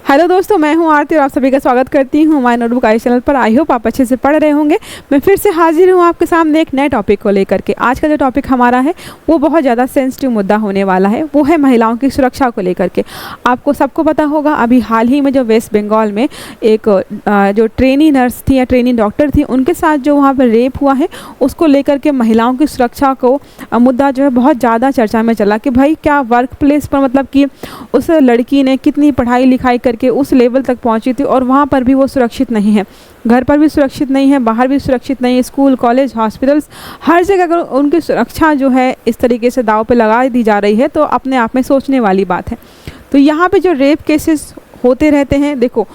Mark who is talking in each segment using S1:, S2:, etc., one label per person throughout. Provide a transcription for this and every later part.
S1: Hello दोस्तों, मैं हूं आरती और आप सभी का स्वागत करती हूं हमारे नोटबुक आई चैनल पर। आई होप आप अच्छे से पढ़ रहे होंगे। मैं फिर से हाजिर हूं आपके सामने एक नए टॉपिक को लेकर के। आज का जो टॉपिक हमारा है वो बहुत ज़्यादा सेंसिटिव मुद्दा होने वाला है, वो है महिलाओं की सुरक्षा को लेकर के। आपको सबको पता होगा, अभी हाल ही में जो वेस्ट बंगाल में एक जो ट्रेनी नर्स थी या ट्रेनी डॉक्टर थी, उनके साथ जो वहाँ पर रेप हुआ है, उसको लेकर के महिलाओं की सुरक्षा को मुद्दा जो है बहुत ज़्यादा चर्चा में चला कि भाई क्या वर्क प्लेस पर, मतलब कि उस लड़की ने कितनी पढ़ाई लिखाई करके उस लेवल तक पहुंची थी और वहाँ पर भी वो सुरक्षित नहीं है, घर पर भी सुरक्षित नहीं है, बाहर भी सुरक्षित नहीं है, स्कूल कॉलेज हॉस्पिटल्स हर जगह अगर उनकी सुरक्षा जो है इस तरीके से दाव पे लगा दी जा रही है तो अपने आप में सोचने वाली बात है। तो यहाँ पे जो रेप केसेस होते रहते हैं, देखो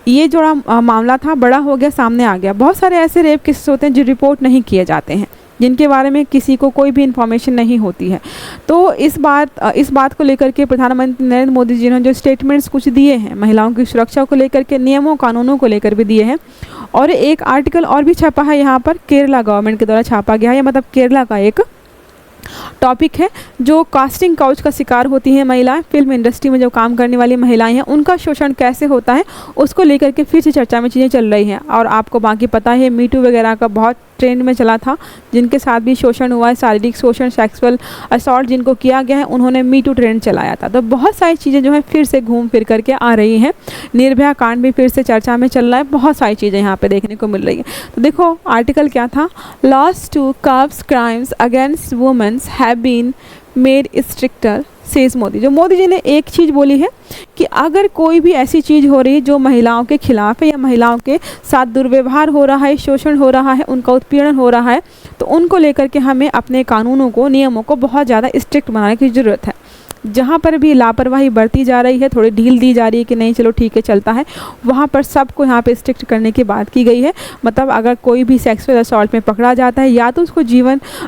S1: ये जो मामला था बड़ा हो गया, सामने आ गया। बहुत सारे ऐसे रेप केसेस होते हैं जो रिपोर्ट नहीं किए जाते हैं, जिनके बारे में किसी को कोई भी इन्फॉर्मेशन नहीं होती है। तो इस बात को लेकर के प्रधानमंत्री नरेंद्र मोदी जी ने जो स्टेटमेंट्स कुछ दिए हैं महिलाओं की सुरक्षा को लेकर के, नियमों कानूनों को लेकर भी दिए हैं। और एक आर्टिकल और भी छपा है यहाँ पर, केरला गवर्नमेंट के द्वारा छापा गया है, मतलब केरला का एक टॉपिक है। जो कास्टिंग काउच का शिकार होती हैं महिलाएं, फिल्म इंडस्ट्री में जो काम करने वाली महिलाएं हैं, उनका शोषण कैसे होता है उसको लेकर के फिर से चर्चा में चीज़ें चल रही हैं। और आपको बाकी पता है मीटू वगैरह का बहुत ट्रेंड में चला था, जिनके साथ भी शोषण हुआ है, शारीरिक शोषण, सेक्सुअल असॉल्ट जिनको किया गया है, उन्होंने मीटू ट्रेंड चलाया था। तो बहुत सारी चीज़ें जो है फिर से घूम फिर करके आ रही हैं। निर्भया कांड भी फिर से चर्चा में चल रहा है, बहुत सारी चीज़ें यहाँ पे देखने को मिल रही हैं। तो देखो आर्टिकल क्या था, laws to curbs crimes against womens have been made stricter says Modi. जो मोदी जी ने एक चीज़ बोली है कि अगर कोई भी ऐसी चीज़ हो रही है जो महिलाओं के खिलाफ है या महिलाओं के साथ दुर्व्यवहार हो रहा है, शोषण हो रहा है, उनका उत्पीड़न हो रहा है, तो उनको लेकर के हमें अपने कानूनों को, नियमों को बहुत ज़्यादा स्ट्रिक्ट बनाने की ज़रूरत है। जहाँ पर भी लापरवाही बरती जा रही है, थोड़ी ढील दी जा रही है कि नहीं चलो ठीक है चलता है, वहाँ पर सबको यहाँ पे स्ट्रिक्ट करने की बात की गई है। मतलब अगर कोई भी सेक्सुअल असॉल्ट में पकड़ा जाता है, या तो उसको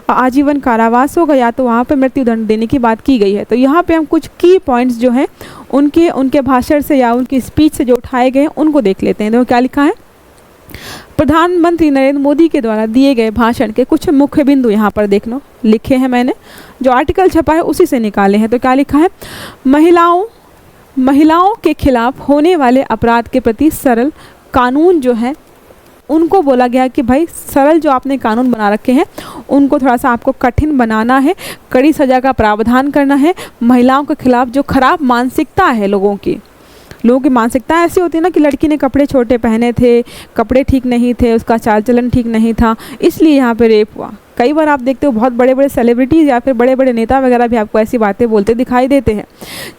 S1: आजीवन कारावास होगा या तो वहाँ पर मृत्यु दंड देने की बात की गई है। तो यहाँ पे हम कुछ की पॉइंट्स जो हैं उनके भाषण से या उनकी स्पीच से जो उठाए गए हैं उनको देख लेते हैं। देखो क्या लिखा है, प्रधानमंत्री नरेंद्र मोदी के द्वारा दिए गए भाषण के कुछ मुख्य बिंदु यहाँ पर देख लो, लिखे हैं मैंने, जो आर्टिकल छपा है उसी से निकाले हैं। तो क्या लिखा है, महिलाओं के खिलाफ होने वाले अपराध के प्रति सरल कानून जो है उनको बोला गया कि भाई सरल जो आपने कानून बना रखे हैं उनको थोड़ा सा आपको कठिन बनाना है, कड़ी सज़ा का प्रावधान करना है। महिलाओं के खिलाफ जो खराब मानसिकता है, लोगों की मानसिकता ऐसी होती है ना कि लड़की ने कपड़े छोटे पहने थे, कपड़े ठीक नहीं थे, उसका चाल चलन ठीक नहीं था, इसलिए यहाँ पे रेप हुआ। कई बार आप देखते हो बहुत बड़े बड़े सेलिब्रिटीज़ या फिर बड़े बड़े नेता वगैरह भी आपको ऐसी बातें बोलते दिखाई देते हैं,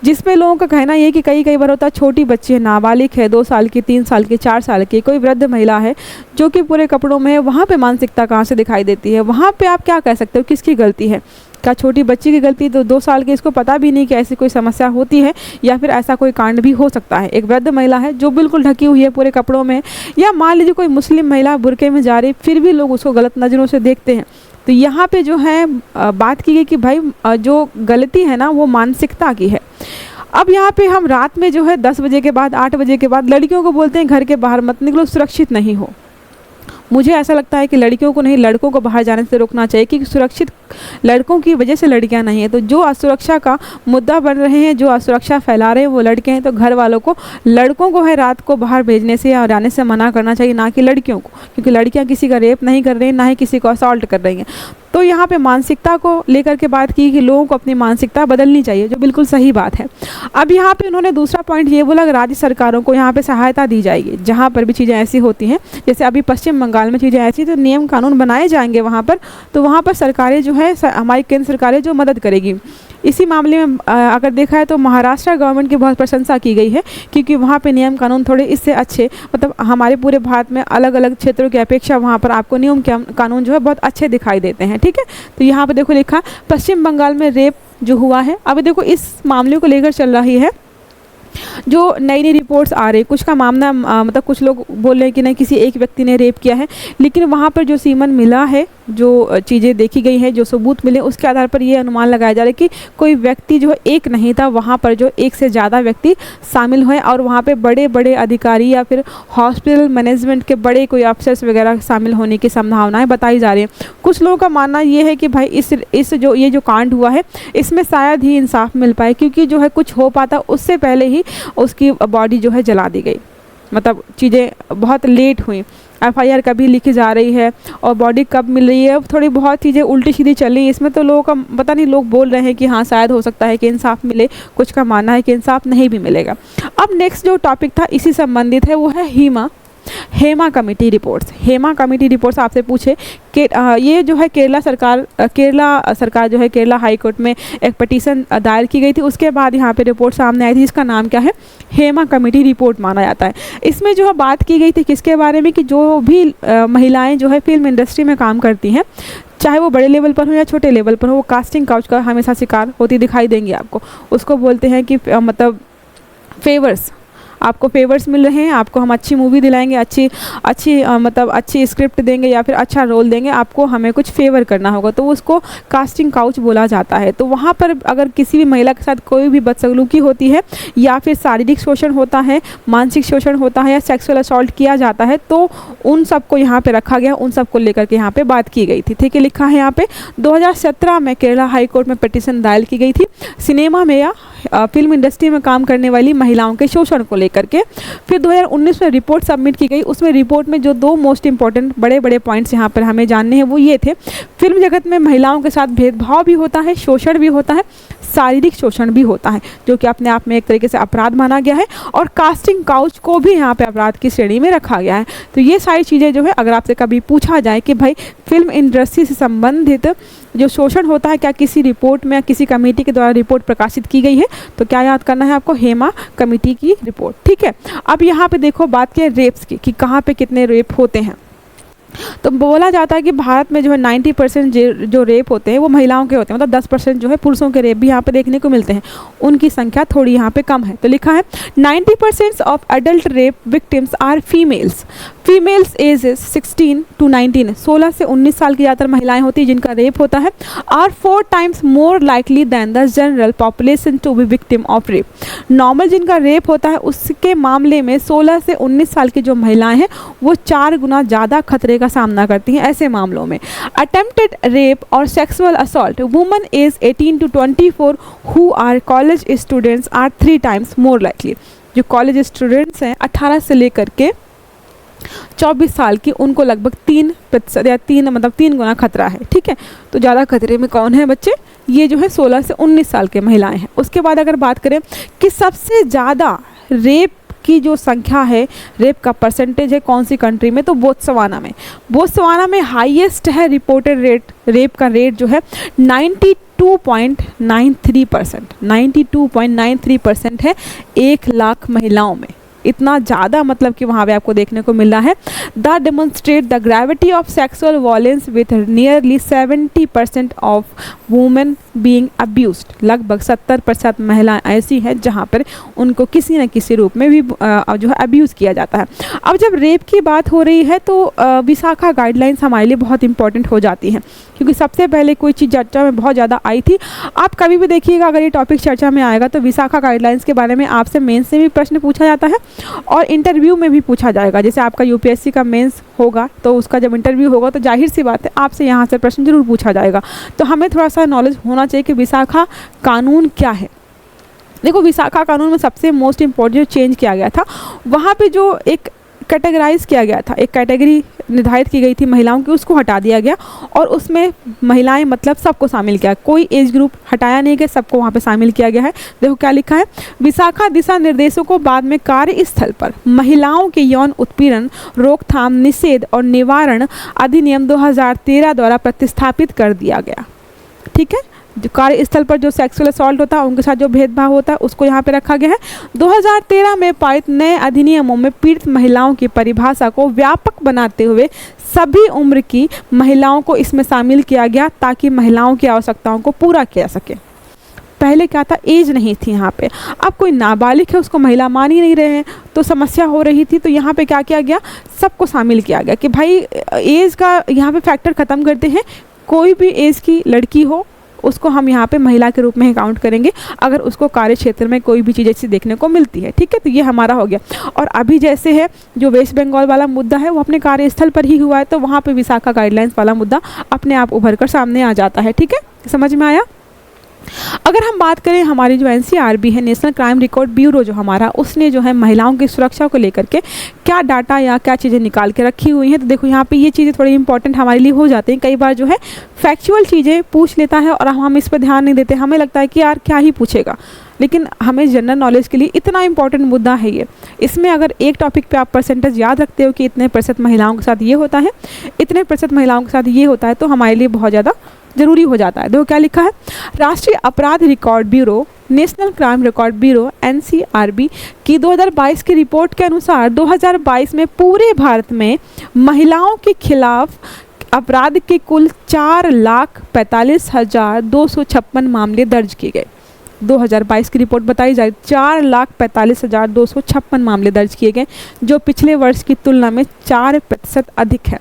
S1: जिसमें लोगों का कहना ये कि कई बार होता है छोटी बच्ची है, नाबालिग है, 2 साल की, 3 साल की, 4 साल की, कोई वृद्ध महिला है जो कि पूरे कपड़ों में है, वहाँ पे मानसिकता कहाँ से दिखाई देती है? वहाँ पे आप क्या कह सकते हो, किसकी गलती है? क्या छोटी बच्ची की गलती? तो 2 साल की, इसको पता भी नहीं कि ऐसी कोई समस्या होती है या फिर ऐसा कोई कांड भी हो सकता है। एक वृद्ध महिला है जो बिल्कुल ढकी हुई है पूरे कपड़ों में, या मान लीजिए कोई मुस्लिम महिला बुर्के में जा रही, फिर भी लोग उसको गलत नज़रों से देखते हैं। तो यहाँ पे जो है बात की गई कि भाई जो गलती है ना वो मानसिकता की है। अब यहाँ पे हम रात में जो है 10 बजे के बाद, 8 बजे के बाद लड़कियों को बोलते हैं घर के बाहर मत निकलो, सुरक्षित नहीं हो। मुझे ऐसा लगता है कि लड़कियों को नहीं, लड़कों को बाहर जाने से रोकना चाहिए, क्योंकि सुरक्षित लड़कों की वजह से लड़कियां नहीं है। तो जो असुरक्षा का मुद्दा बन रहे हैं, जो असुरक्षा फैला रहे हैं वो लड़के हैं। तो घर वालों को, लड़कों को है रात को बाहर भेजने से या जाने से मना करना चाहिए, ना कि लड़कियों को, क्योंकि लड़कियां किसी का रेप नहीं कर रही हैं, ना ही किसी को असॉल्ट कर रही हैं। तो यहाँ पे मानसिकता को लेकर के बात की कि लोगों को अपनी मानसिकता बदलनी चाहिए, जो बिल्कुल सही बात है। अब यहाँ पे उन्होंने दूसरा पॉइंट ये बोला कि राज्य सरकारों को यहाँ पे सहायता दी जाएगी, जहाँ पर भी चीज़ें ऐसी होती हैं, जैसे अभी पश्चिम बंगाल में चीज़ें ऐसी, तो नियम कानून बनाए जाएंगे वहाँ पर, तो वहाँ पर सरकारें जो है, हमारी केंद्र सरकारें जो मदद करेगी। इसी मामले में अगर देखा है तो महाराष्ट्र गवर्नमेंट की बहुत प्रशंसा की गई है, क्योंकि वहाँ पे नियम कानून थोड़े इससे अच्छे, मतलब हमारे पूरे भारत में अलग अलग क्षेत्रों की अपेक्षा वहाँ पर आपको नियम कानून जो है बहुत अच्छे दिखाई देते हैं। ठीक है, तो यहाँ पे देखो लिखा, पश्चिम बंगाल में रेप जो हुआ है, अभी देखो इस मामले को लेकर चल रही है जो नई रिपोर्ट्स आ रही, कुछ का मामला मतलब कुछ लोग बोल रहे हैं कि नहीं किसी एक व्यक्ति ने रेप किया है, लेकिन वहाँ पर जो सीमन मिला है जो चीज़ें देखी गई हैं, जो सबूत मिले, उसके आधार पर ये अनुमान लगाया जा रहा है कि कोई व्यक्ति जो है एक नहीं था, वहाँ पर जो एक से ज़्यादा व्यक्ति शामिल हुए और वहाँ पे बड़े बड़े अधिकारी या फिर हॉस्पिटल मैनेजमेंट के बड़े कोई अफसर्स वगैरह शामिल होने की संभावनाएं बताई जा रही हैं। कुछ लोगों का मानना ये है कि भाई इस जो कांड हुआ है इसमें शायद ही इंसाफ मिल पाए, क्योंकि जो है कुछ हो पाता उससे पहले ही उसकी बॉडी जो है जला दी गई। मतलब चीज़ें बहुत लेट हुई, एफआईआर कभी लिखी जा रही है और बॉडी कब मिल रही है, थोड़ी बहुत चीज़ें उल्टी सीधी चल रही है। इसमें तो लोगों का पता नहीं, लोग बोल रहे हैं कि हाँ शायद हो सकता है कि इंसाफ मिले, कुछ का मानना है कि इंसाफ नहीं भी मिलेगा। अब नेक्स्ट जो टॉपिक था इसी संबंधित है, वो है Hema committee reports. Hema committee reports आपसे पूछे कि ये जो है केरला सरकार जो है केरला हाई कोर्ट में एक पिटीशन दायर की गई थी, उसके बाद यहाँ पे रिपोर्ट सामने आई थी जिसका नाम क्या है, हेमा कमेटी रिपोर्ट माना जाता है। इसमें जो है बात की गई थी किसके बारे में कि जो भी महिलाएं जो है फिल्म इंडस्ट्री में काम करती हैं, चाहे वो बड़े लेवल पर हो या छोटे लेवल पर हो, वो कास्टिंग काउच का हमेशा शिकार होती दिखाई देंगी आपको। उसको बोलते हैं कि मतलब फेवर्स, आपको फेवर्स मिल रहे हैं, आपको हम अच्छी मूवी दिलाएंगे, मतलब अच्छी स्क्रिप्ट देंगे या फिर अच्छा रोल देंगे, आपको हमें कुछ फेवर करना होगा, तो उसको कास्टिंग काउच बोला जाता है। तो वहाँ पर अगर किसी भी महिला के साथ कोई भी बदसलूकी होती है या फिर शारीरिक शोषण होता है, मानसिक शोषण होता है या सेक्सुअल असॉल्ट किया जाता है, तो उन सबको यहाँ पे रखा गया, उन सबको लेकर के यहाँ पे बात की गई थी। ठीक है, लिखा है यहाँ पे 2017 में केरला हाई कोर्ट में पिटीशन दायर की गई थी सिनेमा में या फिल्म इंडस्ट्री में काम करने वाली महिलाओं के शोषण को लेकर के। फिर 2019 में रिपोर्ट सबमिट की गई। उसमें रिपोर्ट में जो दो मोस्ट इंपॉर्टेंट बड़े पॉइंट्स यहाँ पर हमें जानने हैं वो ये थे, फिल्म जगत में महिलाओं के साथ भेदभाव भी होता है, शोषण भी होता है, शारीरिक शोषण भी होता है, जो कि अपने आप में एक तरीके से अपराध माना गया है, और कास्टिंग काउच को भी यहाँ पे अपराध की श्रेणी में रखा गया है। तो ये सारी चीज़ें जो है अगर आपसे कभी पूछा जाए कि भाई फिल्म इंडस्ट्री से संबंधित जो शोषण होता है क्या किसी रिपोर्ट में या किसी कमेटी के द्वारा रिपोर्ट प्रकाशित की गई है, तो क्या याद करना है आपको, हेमा कमेटी की रिपोर्ट। ठीक है, अब यहाँ पे देखो बात की रेप्स की कि कहाँ पे कितने रेप होते हैं। तो बोला जाता है कि भारत में जो है 90% जो रेप होते हैं वो महिलाओं के होते हैं, मतलब 10% जो है पुरुषों के रेप भी यहाँ पे देखने को मिलते हैं, उनकी संख्या थोड़ी यहाँ पे कम है। तो लिखा है 90% of adult rape victims are females ages 16 to 19, 16 से 19 साल की ज़्यादातर महिलाएं होती हैं जिनका रेप होता है, are 4 times more likely than the general population to be victim of rape. Normal जिनका रेप होता है उसके मामले में 16 से 19 साल की जो महिलाएं हैं वो 4 गुना ज़्यादा खतरे का सामना करती हैं ऐसे मामलों में। अटेम्प्टेड रेप और sexual assault women age 18 to 24 who are college students are 3 times more likely. जो कॉलेज स्टूडेंट्स हैं 18 से लेकर के 24 साल की, उनको लगभग 3% या 3 गुना खतरा है। ठीक है, तो ज़्यादा खतरे में कौन है बच्चे, ये जो है 16 से 19 साल के महिलाएं हैं। उसके बाद अगर बात करें कि सबसे ज़्यादा रेप की जो संख्या है, रेप का परसेंटेज है कौन सी कंट्री में, तो बोत्सवाना में हाईएस्ट है रिपोर्टेड रेप का रेट जो है 92.93%, 92.93% है 1 लाख महिलाओं में। इतना ज़्यादा मतलब कि वहाँ पे आपको देखने को मिल रहा है। The demonstrate the gravity of sexual violence with nearly 70% of women being abused. लगभग 70% महिलाएं ऐसी हैं जहाँ पर उनको किसी न किसी रूप में भी जो है अब्यूज़ किया जाता है। अब जब रेप की बात हो रही है तो विशाखा गाइडलाइंस हमारे लिए बहुत इंपॉर्टेंट हो जाती हैं, क्योंकि सबसे पहले कोई चीज़ चर्चा में बहुत ज़्यादा आई थी। आप कभी भी देखिएगा अगर ये टॉपिक चर्चा में आएगा तो विशाखा गाइडलाइंस के बारे में आपसे मेंस से भी प्रश्न पूछा जाता है और इंटरव्यू में भी पूछा जाएगा। जैसे आपका यूपीएससी का मेंस होगा तो उसका जब इंटरव्यू होगा तो जाहिर सी बात है आपसे यहाँ से प्रश्न जरूर पूछा जाएगा। तो हमें थोड़ा सा नॉलेज होना चाहिए कि विशाखा कानून क्या है। देखो, विशाखा कानून में सबसे मोस्ट इम्पोर्टेंट जो चेंज किया गया था, वहाँ पे जो एक कैटेगराइज किया गया था, एक कैटेगरी निर्धारित की गई थी महिलाओं की, उसको हटा दिया गया और उसमें महिलाएं मतलब सबको शामिल किया, कोई एज ग्रुप हटाया नहीं गया, सबको वहाँ पे शामिल किया गया है। देखो क्या लिखा है, विशाखा दिशा निर्देशों को बाद में कार्यस्थल पर महिलाओं के यौन उत्पीड़न रोकथाम निषेध और निवारण अधिनियम 2013 द्वारा प्रतिस्थापित कर दिया गया। ठीक है, जो कार्यस्थल पर जो सेक्सुअल असॉल्ट होता है, उनके साथ जो भेदभाव होता है, उसको यहाँ पे रखा गया है। 2013 में पारित नए अधिनियमों में पीड़ित महिलाओं की परिभाषा को व्यापक बनाते हुए सभी उम्र की महिलाओं को इसमें शामिल किया गया ताकि महिलाओं की आवश्यकताओं को पूरा किया सके। पहले क्या था, एज नहीं थी यहाँ पे। अब कोई नाबालिग है उसको महिला मान ही नहीं रहे हैं, तो समस्या हो रही थी। तो यहाँ पे क्या किया गया, सबको शामिल किया गया कि भाई एज का यहाँ पे फैक्टर ख़त्म करते हैं, कोई भी एज की लड़की हो उसको हम यहाँ पे महिला के रूप में ही काउंट करेंगे अगर उसको कार्य क्षेत्र में कोई भी चीज़ ऐसी देखने को मिलती है। ठीक है, तो ये हमारा हो गया। और अभी जैसे है जो वेस्ट बंगाल वाला मुद्दा है वो अपने कार्यस्थल पर ही हुआ है, तो वहाँ पे विशाखा गाइडलाइंस वाला मुद्दा अपने आप उभर कर सामने आ जाता है। ठीक है, समझ में आया। अगर हम बात करें हमारी जो NCRB है, नेशनल क्राइम रिकॉर्ड ब्यूरो, जो हमारा, उसने जो है महिलाओं की सुरक्षा को लेकर के क्या डाटा या क्या चीज़ें निकाल के रखी हुई हैं, तो देखो यहाँ पे ये चीज़ें थोड़ी इंपॉर्टेंट हमारे लिए हो जाती हैं। कई बार जो है फैक्चुअल चीज़ें पूछ लेता है और हम इस पर ध्यान नहीं देते, हमें लगता है कि यार क्या ही पूछेगा, लेकिन हमें जनरल नॉलेज के लिए इतना इंपॉर्टेंट मुद्दा है ये। इसमें अगर एक टॉपिक पे आप परसेंटेज याद रखते हो कि इतने % महिलाओं के साथ ये होता है, इतने % महिलाओं के साथ ये होता है, तो हमारे लिए बहुत ज़्यादा ज़रूरी हो जाता है। देखो क्या लिखा है, राष्ट्रीय अपराध record bureau, national crime record bureau NCRB की 2022 की रिपोर्ट के अनुसार 2022 में पूरे भारत में महिलाओं के खिलाफ अपराध के कुल 4,45,256 मामले दर्ज किए गए। 2022 की रिपोर्ट बताई जाए, 4,45,256 मामले दर्ज किए गए, जो पिछले वर्ष की तुलना में 4% अधिक है।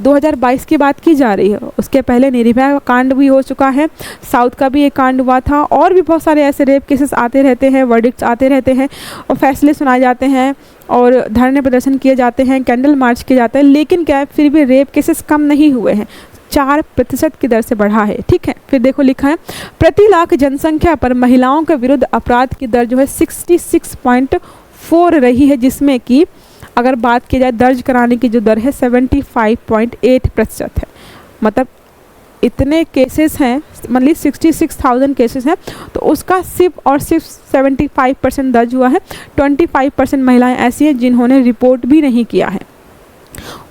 S1: 2022 की बात की जा रही है, उसके पहले निर्भया कांड भी हो चुका है, साउथ का भी एक कांड हुआ था, और भी बहुत सारे ऐसे रेप केसेस आते रहते हैं, वर्डिक्ट्स आते रहते हैं और फैसले सुनाए जाते हैं और धरने प्रदर्शन किए जाते हैं, कैंडल मार्च किए जाते हैं, लेकिन क्या है, फिर भी रेप केसेस कम नहीं हुए हैं, 4% की दर से बढ़ा है। ठीक है, फिर देखो लिखा है, प्रति लाख जनसंख्या पर महिलाओं के विरुद्ध अपराध की दर जो है 66.4 रही है, जिसमें कि अगर बात की जाए दर्ज कराने की जो दर है 75.8% है। मतलब इतने केसेस हैं, मतलब 66,000 केसेस हैं, तो उसका सिर्फ 75% दर्ज हुआ है। 25% महिलाएं ऐसी हैं जिन्होंने रिपोर्ट भी नहीं किया है,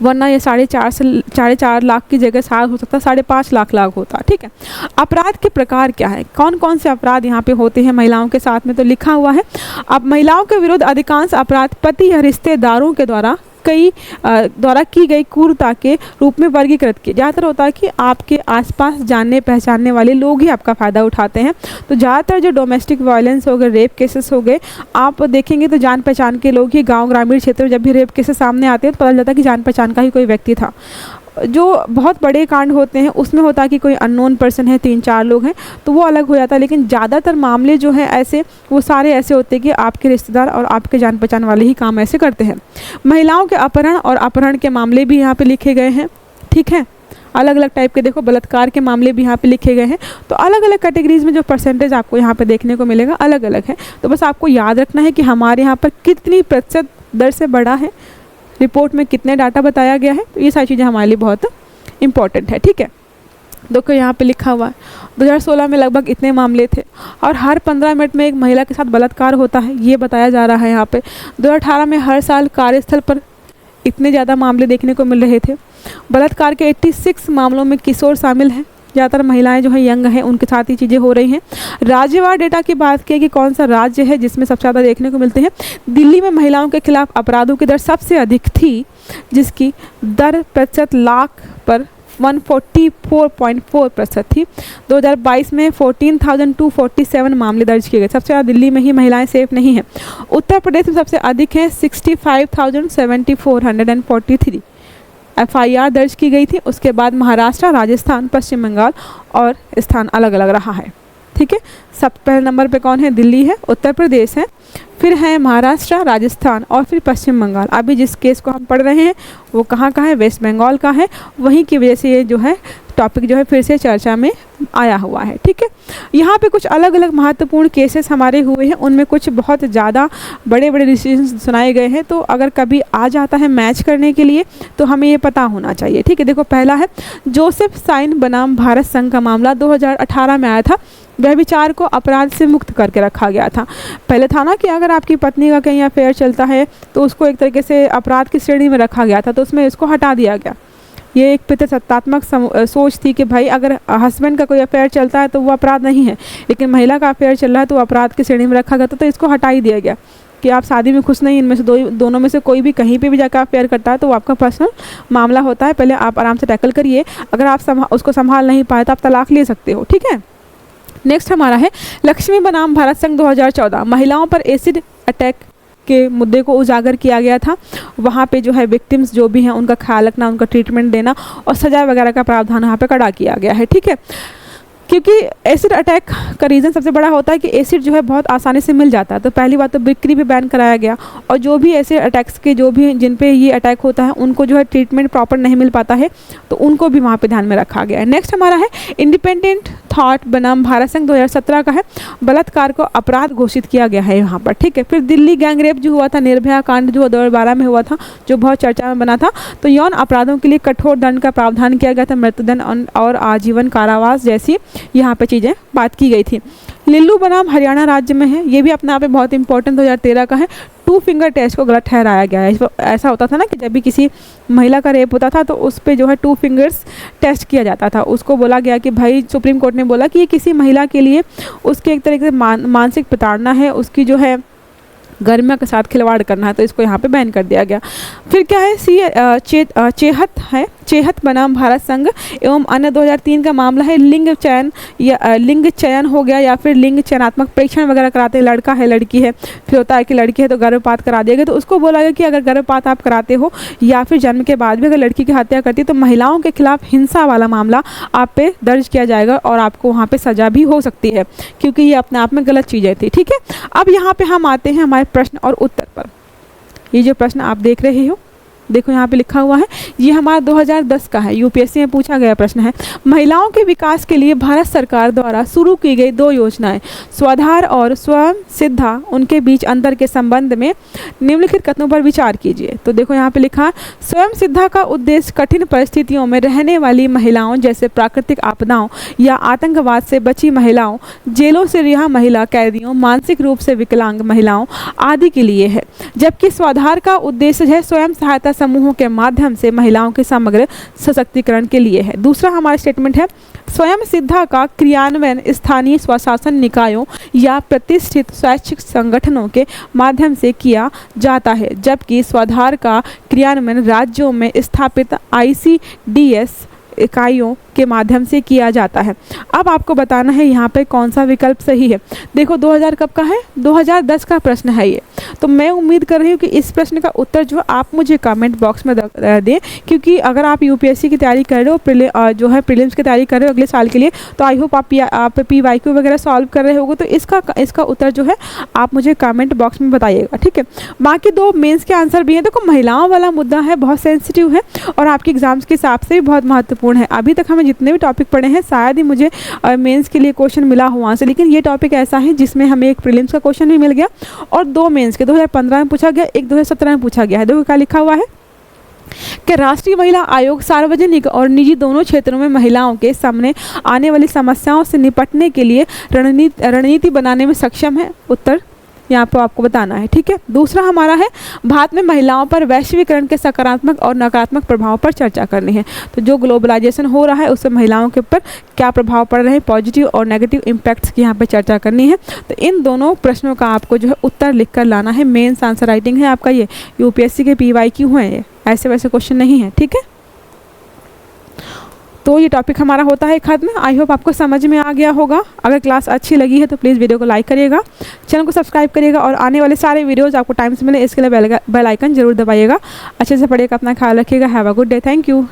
S1: वरना ये 4.5 लाख की जगह शायद हो सकता है 5.5 लाख होता। ठीक है, अपराध के प्रकार क्या है, कौन कौन से अपराध यहाँ पे होते हैं महिलाओं के साथ में, तो लिखा हुआ है, अब महिलाओं के विरुद्ध अधिकांश अपराध पति या रिश्तेदारों के द्वारा की गई क्रूरता के रूप में वर्गीकृत किए। ज़्यादातर होता है कि आपके आसपास जानने पहचानने वाले लोग ही आपका फ़ायदा उठाते हैं, तो ज़्यादातर जो डोमेस्टिक वायलेंस हो गए, रेप केसेस हो गए, आप देखेंगे तो जान पहचान के लोग ही, गांव ग्रामीण क्षेत्र में जब भी रेप केसेस सामने आते हैं तो पता चलता है कि जान पहचान का ही कोई व्यक्ति था। जो बहुत बड़े कांड होते हैं उसमें होता है कि कोई अननोन पर्सन है, 3-4 लोग हैं, तो वो अलग हो जाता है, लेकिन ज़्यादातर मामले जो हैं ऐसे, वो सारे ऐसे होते हैं कि आपके रिश्तेदार और आपके जान पहचान वाले ही काम ऐसे करते हैं। महिलाओं के अपहरण और अपहरण के मामले भी यहाँ पे लिखे गए हैं। ठीक है, अलग अलग टाइप के, देखो बलात्कार के मामले भी यहाँ पे लिखे गए हैं, तो अलग अलग कैटेगरीज में जो परसेंटेज आपको यहाँ पे देखने को मिलेगा अलग अलग है। तो बस आपको याद रखना है कि हमारे यहाँ पर कितनी % दर से बढ़ा है, रिपोर्ट में कितने डाटा बताया गया है, तो ये सारी चीज़ें हमारे लिए बहुत इंपॉर्टेंट है। ठीक है, देखो यहाँ पे लिखा हुआ है 2016 में लगभग इतने मामले थे और हर 15 मिनट में एक महिला के साथ बलात्कार होता है, ये बताया जा रहा है यहाँ पे। 2018 में हर साल कार्यस्थल पर इतने ज़्यादा मामले देखने को मिल रहे थे। बलात्कार के 86 मामलों में किशोर शामिल हैं, ज़्यादातर महिलाएं जो है यंग हैं, उनके साथ ही चीज़ें हो रही हैं। राज्यवार डेटा की बात की कि कौन सा राज्य है जिसमें सबसे ज़्यादा देखने को मिलते हैं, दिल्ली में महिलाओं के खिलाफ अपराधों की दर सबसे अधिक थी, जिसकी दर % लाख पर 144.4% थी। 2022 में 14,247 मामले दर्ज किए गए, सबसे ज़्यादा दिल्ली में ही महिलाएं सेफ नहीं हैं। उत्तर प्रदेश में सबसे अधिक है, 65,7443 FIR दर्ज की गई थी। उसके बाद महाराष्ट्र, राजस्थान, पश्चिम बंगाल और स्थान अलग अलग रहा है। ठीक है, सब पहले नंबर पे कौन है, दिल्ली है, उत्तर प्रदेश है, फिर है महाराष्ट्र, राजस्थान और फिर पश्चिम बंगाल। अभी जिस केस को हम पढ़ रहे हैं वो कहाँ का है, वेस्ट बंगाल का है, वहीं की वजह से ये जो है टॉपिक जो है फिर से चर्चा में आया हुआ है। ठीक है, यहाँ पे कुछ अलग अलग महत्वपूर्ण केसेस हमारे हुए हैं, उनमें कुछ बहुत ज़्यादा बड़े बड़े डिसीजन सुनाए गए हैं, तो अगर कभी आ जाता है मैच करने के लिए तो हमें ये पता होना चाहिए। ठीक है, देखो पहला है जोसेफ साइन बनाम भारत संघ का मामला 2018 में आया था। व्यभिचार को अपराध से मुक्त करके रखा गया था। पहले था ना कि अगर आपकी पत्नी का कहीं अफेयर चलता है तो उसको एक तरीके से अपराध की श्रेणी में रखा गया था, तो उसमें इसको हटा दिया गया। ये एक पितृसत्तात्मक सोच थी कि भाई अगर हस्बैंड का कोई अफेयर चलता है तो वो अपराध नहीं है, लेकिन महिला का अफेयर चल रहा है तो अपराध की श्रेणी में रखा गया था, तो इसको हटा ही दिया गया कि आप शादी में खुश नहीं, इनमें से दोनों में से कोई भी कहीं पे भी जाकर अफेयर करता है तो वो आपका पर्सनल मामला होता है, पहले आप आराम से टैकल करिए, अगर आप उसको संभाल नहीं पाए तो आप तलाक ले सकते हो। ठीक है, नेक्स्ट हमारा है लक्ष्मी बनाम भारत संघ 2014, महिलाओं पर एसिड अटैक के मुद्दे को उजागर किया गया था। वहाँ पे जो है विक्टिम्स जो भी हैं उनका ख्याल रखना, उनका ट्रीटमेंट देना और सजा वगैरह का प्रावधान यहाँ पे कड़ा किया गया है, ठीक है। क्योंकि एसिड अटैक का रीज़न सबसे बड़ा होता है कि एसिड जो है बहुत आसानी से मिल जाता है, तो पहली बात तो बिक्री भी बैन कराया गया, और जो भी एसिड अटैक्स के जो भी जिन पे ये अटैक होता है उनको जो है ट्रीटमेंट प्रॉपर नहीं मिल पाता है, तो उनको भी वहाँ पे ध्यान में रखा गया है। नेक्स्ट हमारा है इंडिपेंडेंट थॉट बनाम भारत संघ 2017 का है, बलात्कार को अपराध घोषित किया गया है यहाँ पर, ठीक है। फिर दिल्ली गैंग रेप जो हुआ था, निर्भया कांड जो 2012 में हुआ था, जो बहुत चर्चा में बना था, तो यौन अपराधों के लिए कठोर दंड का प्रावधान किया गया था, मृत्युदंड और आजीवन कारावास जैसी यहाँ पे चीज़ें बात की गई थी। लिल्लू बनाम हरियाणा राज्य में है, ये भी अपने आप में बहुत इंपॉर्टेंट 2013 का है, 2 फिंगर टेस्ट को गलत ठहराया गया है। ऐसा होता था ना कि जब भी किसी महिला का रेप होता था तो उस पे जो है 2 फिंगर्स टेस्ट किया जाता था। उसको बोला गया कि भाई, सुप्रीम कोर्ट ने बोला कि ये किसी महिला के लिए उसके एक तरीके से मानसिक प्रताड़ना है, उसकी जो है गर्मियों के साथ खिलवाड़ करना है, तो इसको यहाँ पे बैन कर दिया गया। फिर क्या है चेहत बनाम भारत संघ एवं अन्य 2003 का मामला है, लिंग चयन हो गया या फिर लिंग चयनात्मक परीक्षण वगैरह कराते हैं, लड़का है लड़की है, फिर होता है कि लड़की है तो गर्भपात करा दिया गया, तो उसको बोला गया कि अगर गर्भपात आप कराते हो या फिर जन्म के बाद भी अगर लड़की की हत्या करती है तो महिलाओं के खिलाफ हिंसा वाला मामला आप पे दर्ज किया जाएगा और आपको वहाँ पे सजा भी हो सकती है, क्योंकि ये अपने आप में गलत चीज़ें थी, ठीक है। अब यहाँ पे हम आते हैं हमारे प्रश्न और उत्तर पर। ये जो प्रश्न आप देख रहे हो, देखो यहाँ पे लिखा हुआ है, ये हमारा 2010 का है, यूपीएससी में पूछा गया प्रश्न है। महिलाओं के विकास के लिए भारत सरकार द्वारा शुरू की गई 2 योजनाएं स्वाधार और स्वयं सिद्धा, उनके बीच अंतर के संबंध में निम्नलिखित कथनों पर विचार कीजिए। तो देखो यहाँ पे लिखा है, स्वयं सिद्धा का उद्देश्य कठिन परिस्थितियों में रहने वाली महिलाओं जैसे प्राकृतिक आपदाओं या आतंकवाद से बची महिलाओं, जेलों से रिहा महिला कैदियों, मानसिक रूप से विकलांग महिलाओं आदि के लिए है, जबकि स्वाधार का उद्देश्य है स्वयं सहायता समूहों के माध्यम से महिलाओं के समग्र सशक्तिकरण के लिए है। दूसरा हमारा स्टेटमेंट है, स्वयं सिद्धा का क्रियान्वयन स्थानीय स्वशासन निकायों या प्रतिष्ठित स्वैच्छिक संगठनों के माध्यम से किया जाता है, जबकि स्वाधार का क्रियान्वयन राज्यों में स्थापित ICDS इकाइयों के माध्यम से किया जाता है। अब आपको बताना है यहाँ पे कौन सा विकल्प सही है। देखो 2000 कब का है, 2010 का प्रश्न है ये, तो मैं उम्मीद कर रही हूँ कि इस प्रश्न का उत्तर जो आप मुझे कमेंट बॉक्स में दें, क्योंकि अगर आप यूपीएससी की तैयारी कर रहे हो, जो है प्रीलिम्स की तैयारी कर रहे हो अगले साल के लिए, तो आई होप आप PYQ वगैरह सॉल्व कर रहे होगे, तो इसका उत्तर जो है आप मुझे कमेंट बॉक्स में बताइएगा, ठीक है। बाकी 2 मेंस के आंसर भी हैं। देखो महिलाओं वाला मुद्दा है, बहुत सेंसिटिव है और आपके एग्जाम्स के हिसाब से भी बहुत महत्वपूर्ण है। अभी तक हमें जितने भी टॉपिक पढ़े हैं शायद ही मुझे मेंस के लिए क्वेश्चन मिला हो वहाँ से, लेकिन ये टॉपिक ऐसा है जिसमें हमें एक प्रीलिम्स का क्वेश्चन भी मिल गया और 2 मेंस के 2015 में पूछा गया, एक 2017 में पूछा गया है। देखो क्या लिखा हुआ है कि राष्ट्रीय महिला आयोग सार्वजनिक और निजी दोनों क्षेत्रों में महिलाओं के सामने आने वाली समस्याओं से निपटने के लिए रणनीति बनाने में सक्षम है। उत्तर यहाँ पर आपको बताना है, ठीक है। दूसरा हमारा है, भारत में महिलाओं पर वैश्वीकरण के सकारात्मक और नकारात्मक प्रभाव पर चर्चा करनी है। तो जो ग्लोबलाइजेशन हो रहा है उससे महिलाओं के ऊपर क्या प्रभाव पड़ रहे हैं, पॉजिटिव और नेगेटिव इम्पैक्ट्स की यहाँ पे चर्चा करनी है। तो इन दोनों प्रश्नों का आपको जो है उत्तर लिख कर लाना है। मेन्स आंसर राइटिंग है आपका, ये यूपीएससी के PYQ हैं, ये ऐसे वैसे क्वेश्चन नहीं है, ठीक है। तो ये टॉपिक हमारा होता है खत्म। आई होप आपको समझ में आ गया होगा। अगर क्लास अच्छी लगी है तो प्लीज़ वीडियो को लाइक करिएगा, चैनल को सब्सक्राइब करिएगा और आने वाले सारे वीडियोस आपको टाइम से मिले इसके लिए बेल आइकन जरूर दबाइएगा। अच्छे से पढ़िएगा, अपना ख्याल रखिएगा। Have a good day, thank you.